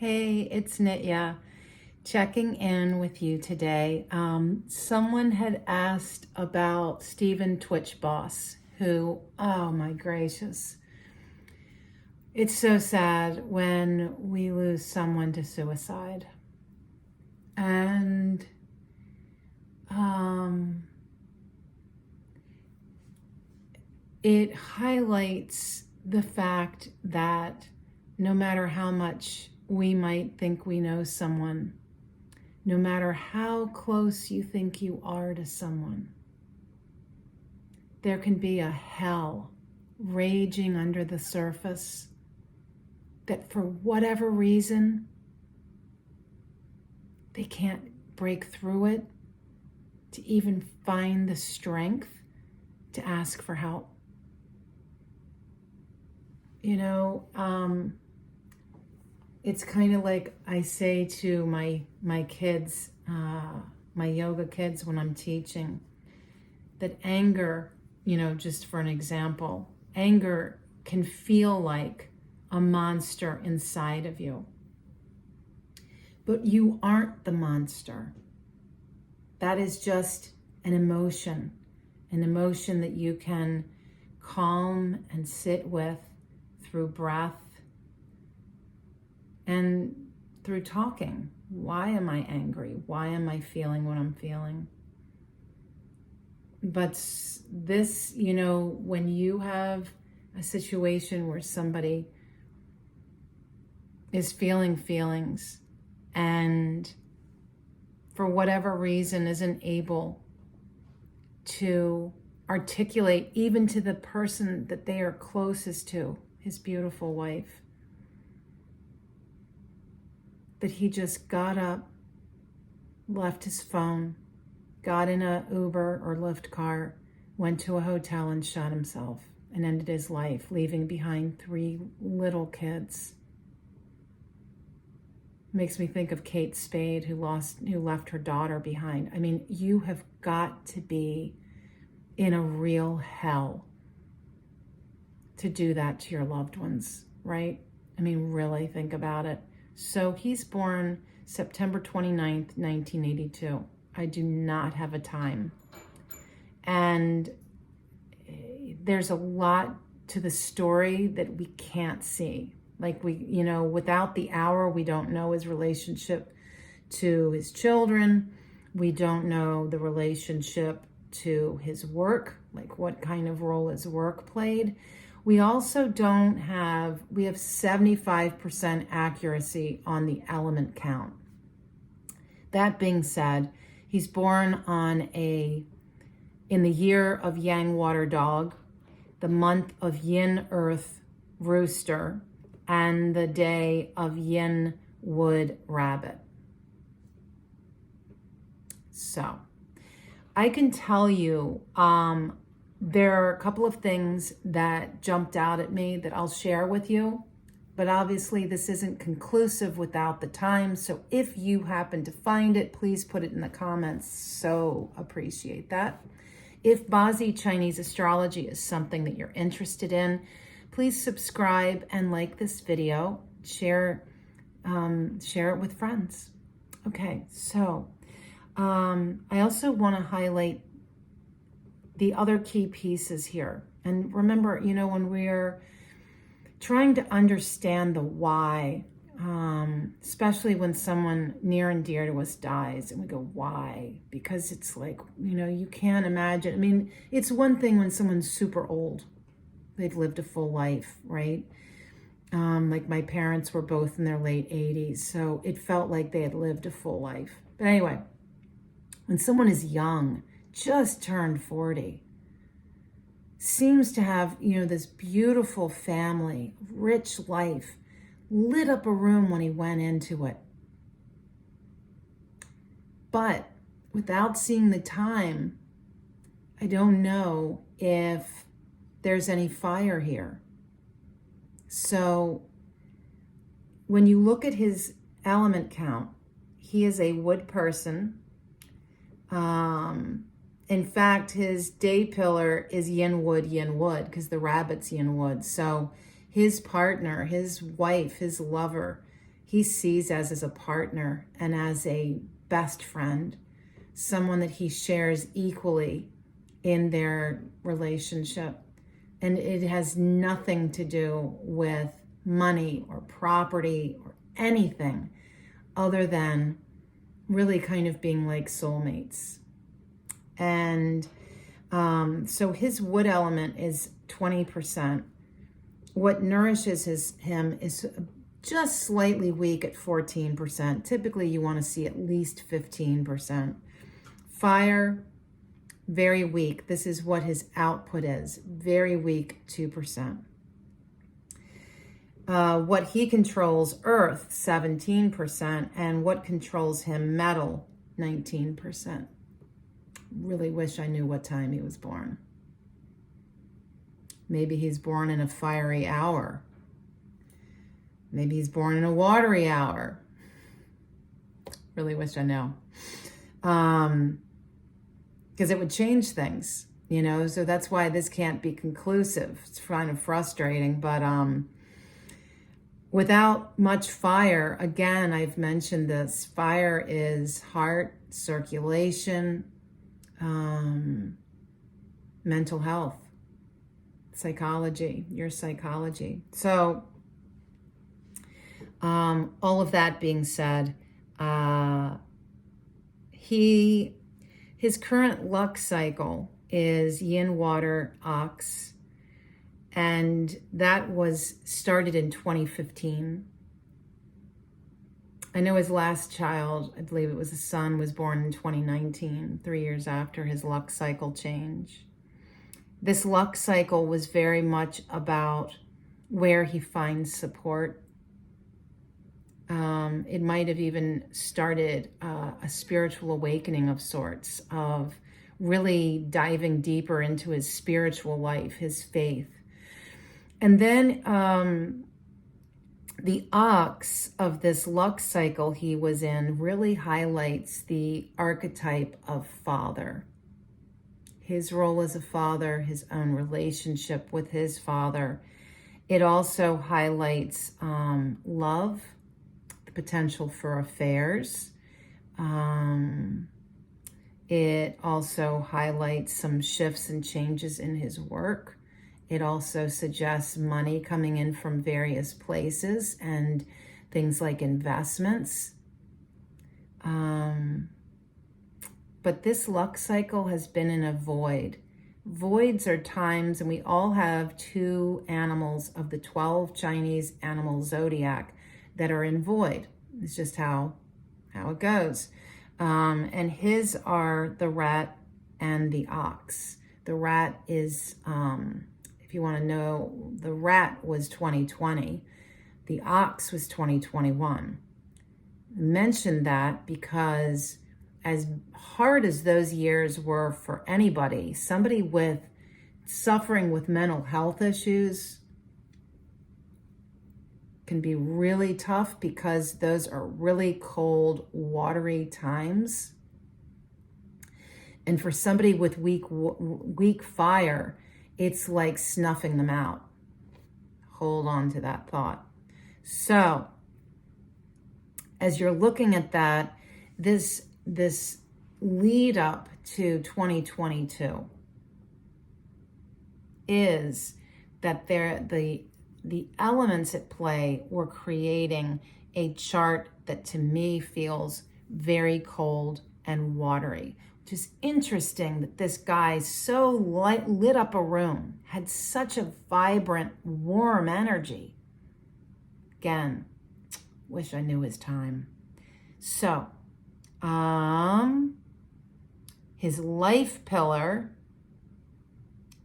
Hey, it's Nitya checking in with you today. Someone had asked about Stephen Twitch Boss, who, oh my gracious, it's so sad when we lose someone to suicide. And it highlights the fact that no matter how much we might think we know someone, no matter how close you think you are to someone, there can be a hell raging under the surface that for whatever reason, they can't break through it to even find the strength to ask for help. You know, it's kind of like I say to my kids, my yoga kids when I'm teaching, that anger, just for an example, anger can feel like a monster inside of you. But you aren't the monster. That is just an emotion that you can calm and sit with through breath and through talking. Why am I angry? Why am I feeling what I'm feeling? But this, when you have a situation where somebody is feeling feelings and for whatever reason isn't able to articulate even to the person that they are closest to, his beautiful wife, that he just got up, left his phone, got in a Uber or Lyft car, went to a hotel and shot himself and ended his life, leaving behind 3 little kids. Makes me think of Kate Spade, who left her daughter behind. I mean, you have got to be in a real hell to do that to your loved ones, right? I mean, really think about it. So he's born September 29th, 1982. I do not have a time. And there's a lot to the story that we can't see. Like without the hour, we don't know his relationship to his children. We don't know the relationship to his work, like what kind of role his work played. We also we have 75% accuracy on the element count. That being said, he's born in the year of Yang Water Dog, the month of Yin Earth Rooster, and the day of Yin Wood Rabbit. So I can tell you, there are a couple of things that jumped out at me that I'll share with you, but obviously this isn't conclusive without the time. So if you happen to find it, please put it in the comments. So appreciate that. If Bazi Chinese Astrology is something that you're interested in, please subscribe and like this video. Share it with friends. Okay, so I also want to highlight the other key pieces here. And remember, when we're trying to understand the why, especially when someone near and dear to us dies, and we go, why? Because it's like, you can't imagine. I mean, it's one thing when someone's super old. They've lived a full life, right? Like my parents were both in their late 80s, so it felt like they had lived a full life. But anyway, when someone is young, just turned 40, seems to have, this beautiful family, rich life, lit up a room when he went into it. But without seeing the time, I don't know if there's any fire here. So when you look at his element count, he is a wood person. In fact, his day pillar is yin wood, because the rabbit's yin wood. So his partner, his wife, his lover he sees as a partner and as a best friend, someone that he shares equally in their relationship. And it has nothing to do with money or property or anything other than really kind of being like soulmates. And so his wood element is 20%. What nourishes him is just slightly weak at 14%. Typically, you want to see at least 15%. Fire, very weak. This is what his output is. Very weak, 2%. What he controls, earth, 17%. And what controls him, metal, 19%. Really wish I knew what time he was born. Maybe he's born in a fiery hour. Maybe he's born in a watery hour. Really wish I knew. Because it would change things, you know, so that's why this can't be conclusive. It's kind of frustrating, but without much fire, again, I've mentioned this, fire is heart, circulation, mental health, psychology, your psychology. So all of that being said, his current luck cycle is yin, water, ox, and that was started in 2015. I know his last child, I believe it was a son, was born in 2019, 3 years after his luck cycle change. This luck cycle was very much about where he finds support. It might have even started a spiritual awakening of sorts, of really diving deeper into his spiritual life, his faith. And then the ox of this luck cycle he was in really highlights the archetype of father. His role as a father, his own relationship with his father. It also highlights love, the potential for affairs. It also highlights some shifts and changes in his work. It also suggests money coming in from various places and things like investments. But this luck cycle has been in a void. Voids are times, and we all have 2 animals of the 12 Chinese animal zodiac that are in void. It's just how it goes. And his are the rat and the ox. The rat is, if you want to know, the rat was 2020. The ox was 2021. I mentioned that because as hard as those years were for anybody, somebody with suffering with mental health issues can be really tough, because those are really cold, watery times. And for somebody with weak fire, it's like snuffing them out. Hold on to that thought. So, as you're looking at that, this lead up to 2022 is that the elements at play were creating a chart that to me feels very cold and watery, which is interesting that this guy so lit up a room, had such a vibrant, warm energy. Again, wish I knew his time. So, his life pillar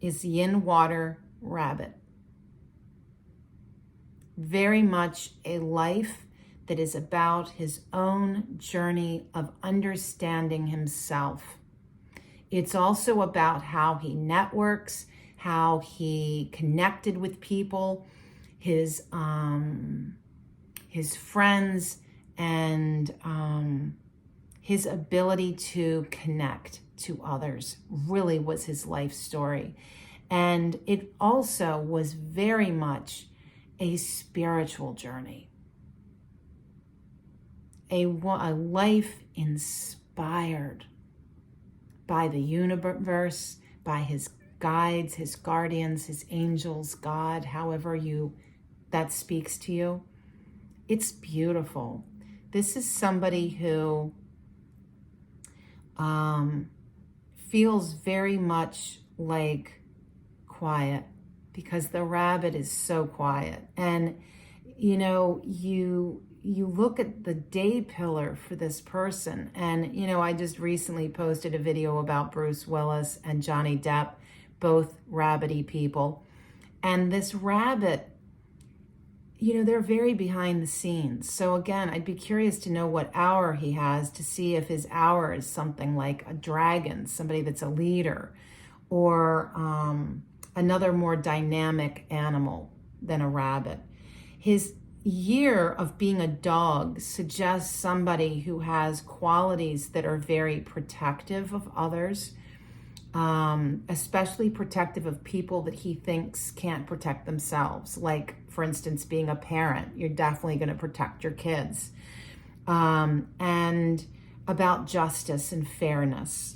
is yin, water, rabbit. Very much a life that is about his own journey of understanding himself. It's also about how he networks, how he connected with people, his friends, and his ability to connect to others really was his life story. And it also was very much a spiritual journey. a life inspired by the universe, by his guides, his guardians, his angels, God, however that speaks to you. It's beautiful. This is somebody who feels very much like quiet, because the rabbit is so quiet. And you look at the day pillar for this person, and I just recently posted a video about Bruce Willis and Johnny Depp, both rabbity people. And this rabbit, they're very behind the scenes. So again, I'd be curious to know what hour he has, to see if his hour is something like a dragon, somebody that's a leader, or another more dynamic animal than a rabbit. His year of being a dog suggests somebody who has qualities that are very protective of others, especially protective of people that he thinks can't protect themselves. Like, for instance, being a parent, you're definitely going to protect your kids. And about justice and fairness.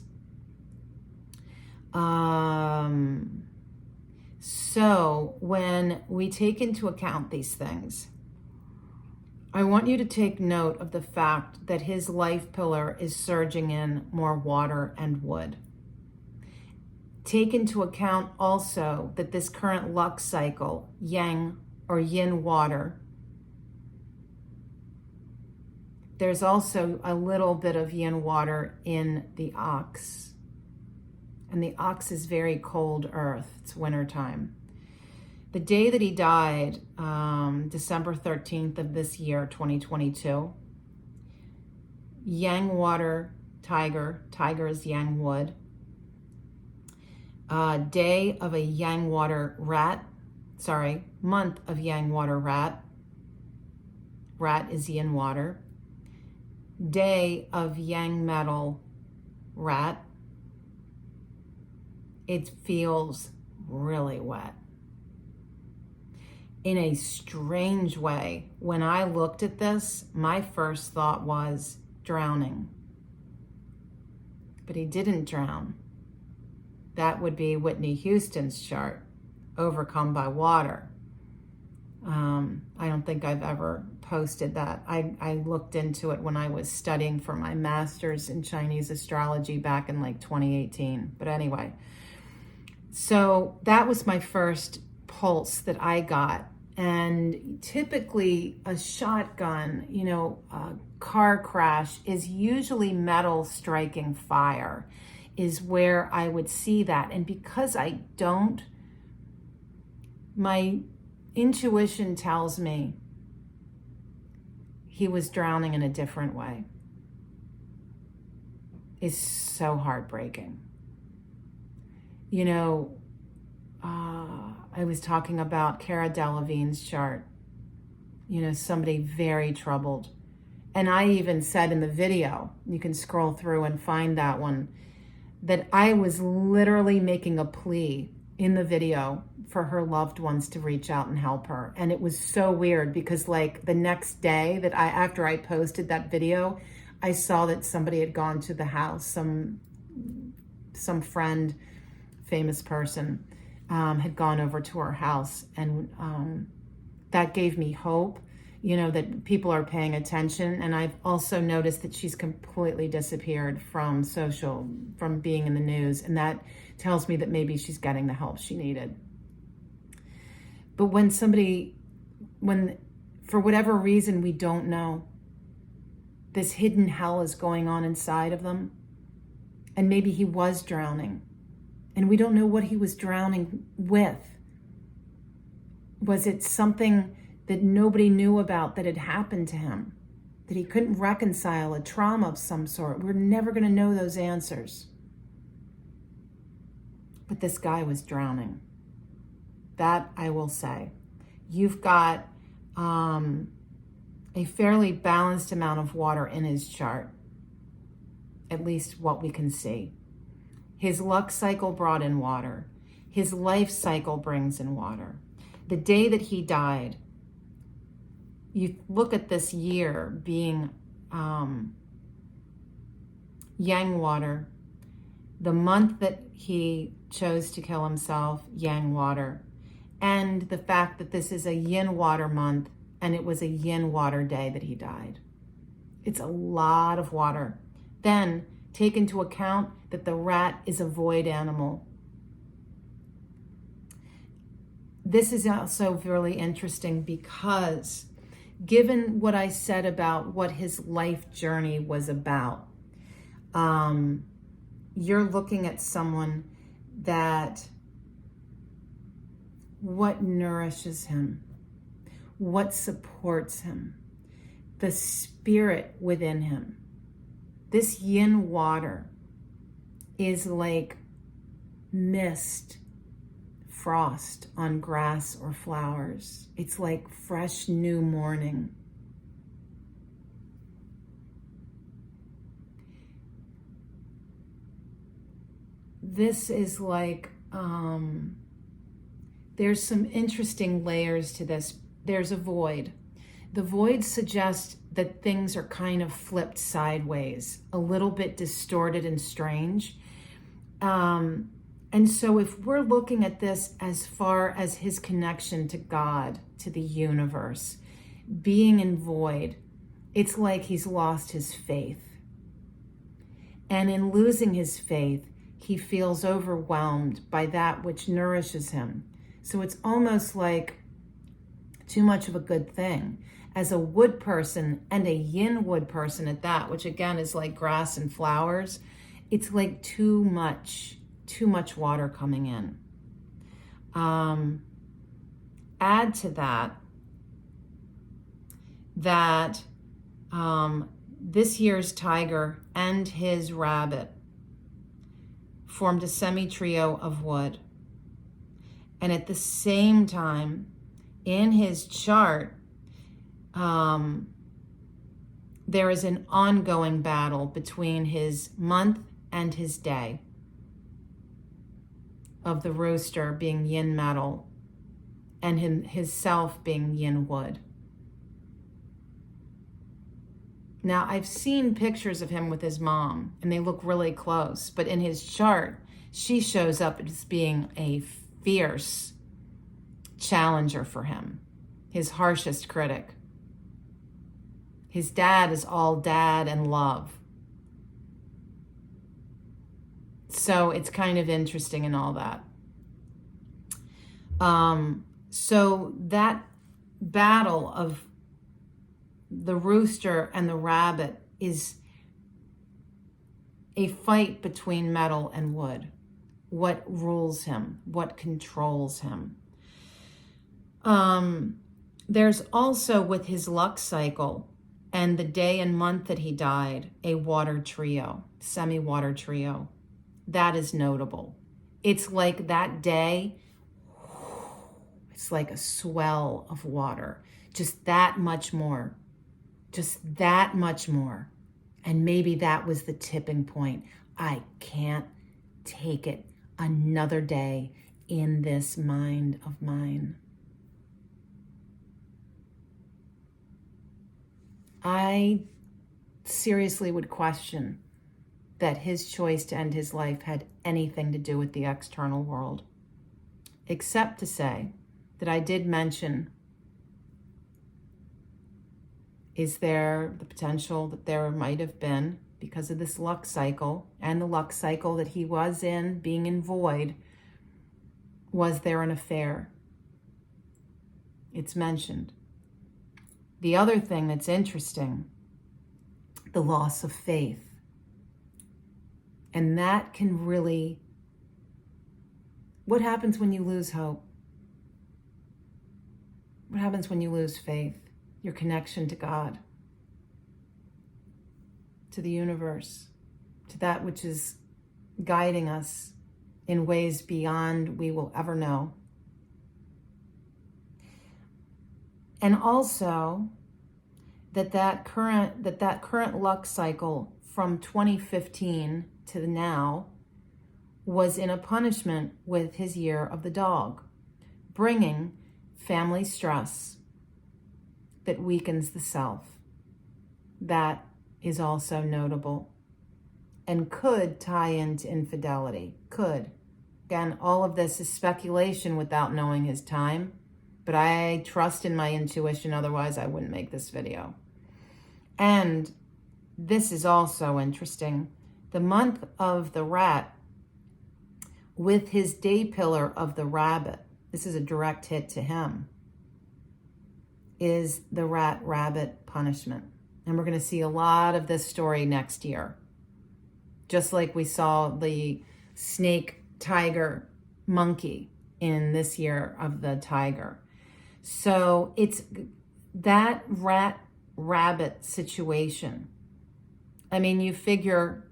So when we take into account these things, I want you to take note of the fact that his life pillar is surging in more water and wood. Take into account also that this current lux cycle, yang or yin water, there's also a little bit of yin water in the ox. And the ox is very cold earth. It's wintertime. The day that he died, December 13th of this year, 2022, yang water, tiger is yang wood. Day of a yang water rat, month of yang water rat. Rat is yin water. Day of yang metal rat. It feels really wet. In a strange way, when I looked at this, my first thought was drowning. But he didn't drown. That would be Whitney Houston's chart, overcome by water. I don't think I've ever posted that. I looked into it when I was studying for my master's in Chinese astrology back in like 2018. But anyway, so that was my first pulse that I got. And typically a shotgun, a car crash is usually metal striking fire is where I would see that. And because I don't, my intuition tells me he was drowning in a different way. It's so heartbreaking. I was talking about Cara Delevingne's chart, somebody very troubled. And I even said in the video, you can scroll through and find that one, that I was literally making a plea in the video for her loved ones to reach out and help her. And it was so weird because like the next day after I posted that video, I saw that somebody had gone to the house, some friend, famous person, had gone over to her house, and that gave me hope, that people are paying attention. And I've also noticed that she's completely disappeared from being in the news, and that tells me that maybe she's getting the help she needed. But when for whatever reason we don't know, this hidden hell is going on inside of them, and maybe he was drowning, and we don't know what he was drowning with. Was it something that nobody knew about that had happened to him, that he couldn't reconcile, a trauma of some sort? We're never going to know those answers. But this guy was drowning. That I will say. You've got a fairly balanced amount of water in his chart, at least what we can see. His luck cycle brought in water. His life cycle brings in water. The day that he died, you look at this year being yang water. The month that he chose to kill himself, yang water. And the fact that this is a yin water month and it was a yin water day that he died. It's a lot of water. Then take into account that the rat is a void animal. This is also really interesting because given what I said about what his life journey was about, you're looking at someone that what nourishes him, what supports him, the spirit within him. This yin water is like mist, frost on grass or flowers. It's like fresh new morning. This is like, there's some interesting layers to this. There's a void. The void suggests that things are kind of flipped sideways, a little bit distorted and strange. And so if we're looking at this as far as his connection to God, to the universe, being in void, it's like he's lost his faith. And in losing his faith, he feels overwhelmed by that which nourishes him. So it's almost like too much of a good thing. As a wood person, and a yin wood person at that, which again is like grass and flowers, it's like too much water coming in. Add to that this year's tiger and his rabbit formed a semi-trio of wood. And at the same time, in his chart, there is an ongoing battle between his month and his day, of the rooster being yin metal and his self being yin wood. Now, I've seen pictures of him with his mom, and they look really close, but in his chart, she shows up as being a fierce challenger for him, his harshest critic. His dad is all dad and love. So it's kind of interesting and all that. So that battle of the rooster and the rabbit is a fight between metal and wood. What rules him? What controls him? There's also, with his luck cycle and the day and month that he died, a water trio, semi-water trio. That is notable. It's like that day, it's like a swell of water, just that much more, just that much more. And maybe that was the tipping point. I can't take it another day in this mind of mine. I seriously would question that his choice to end his life had anything to do with the external world, except to say that I did mention, is there the potential that there might have been, because of this luck cycle and the luck cycle that he was in, being in void, was there an affair? It's mentioned. The other thing that's interesting, the loss of faith. And that can really, what happens when you lose hope? What happens when you lose faith? Your connection to God, to the universe, to that which is guiding us in ways beyond we will ever know. And also that current luck cycle from 2015 to now was in a punishment with his year of the dog, bringing family stress that weakens the self, that is also notable and could tie into infidelity. Could. Again, all of this is speculation without knowing his time, but I trust in my intuition, otherwise I wouldn't make this video. And this is also interesting. The month of the rat with his day pillar of the rabbit, this is a direct hit to him, is the rat-rabbit punishment. And we're going to see a lot of this story next year. Just like we saw the snake, tiger, monkey in this year of the tiger. So it's that rat-rabbit situation. I mean, you figure,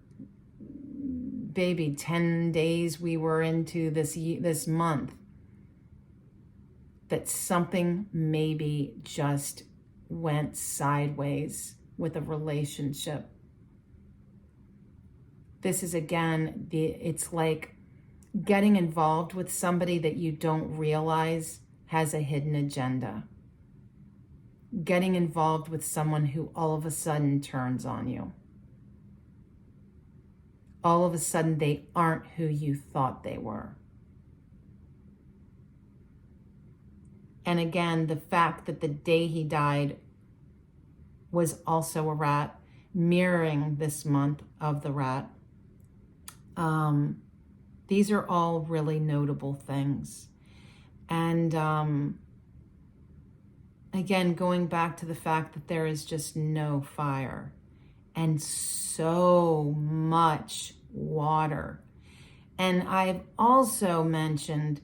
baby, 10 days we were into this month, that something maybe just went sideways with a relationship. This is, again, it's like getting involved with somebody that you don't realize has a hidden agenda. Getting involved with someone who all of a sudden turns on you. All of a sudden they aren't who you thought they were. And again, the fact that the day he died was also a rat, mirroring this month of the rat. These are all really notable things. And again, going back to the fact that there is just no fire and so much water. And I've also mentioned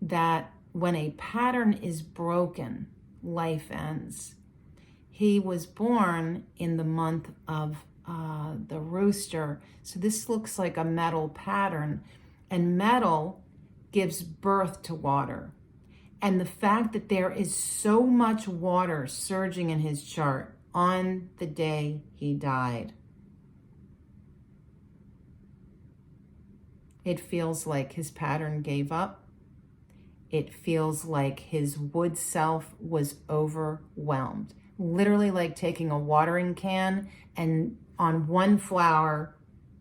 that when a pattern is broken, life ends. He was born in the month of the rooster. So this looks like a metal pattern, and metal gives birth to water. And the fact that there is so much water surging in his chart on the day he died, it feels like his pattern gave up. It feels like his wood self was overwhelmed. Literally like taking a watering can and on one flower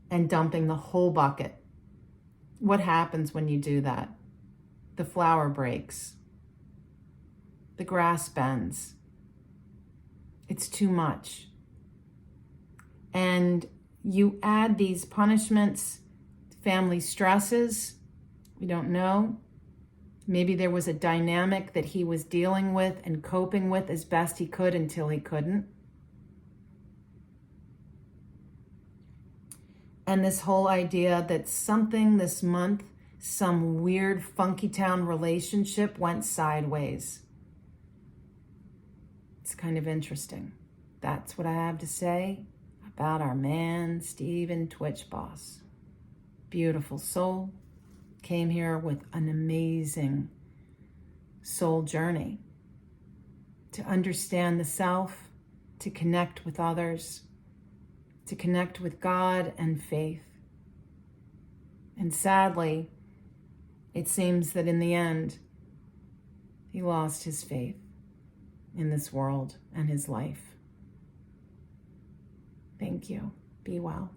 and dumping the whole bucket. What happens when you do that? The flower breaks. The grass bends. It's too much. And you add these punishments, family stresses, we don't know. Maybe there was a dynamic that he was dealing with and coping with as best he could until he couldn't. And this whole idea that something this month, some weird funky town relationship went sideways. It's kind of interesting. That's what I have to say about our man, Steven Twitch Boss. Beautiful soul. Came here with an amazing soul journey to understand the self, to connect with others, to connect with God and faith. And sadly, it seems that in the end, he lost his faith in this world and his life. Thank you. Be well.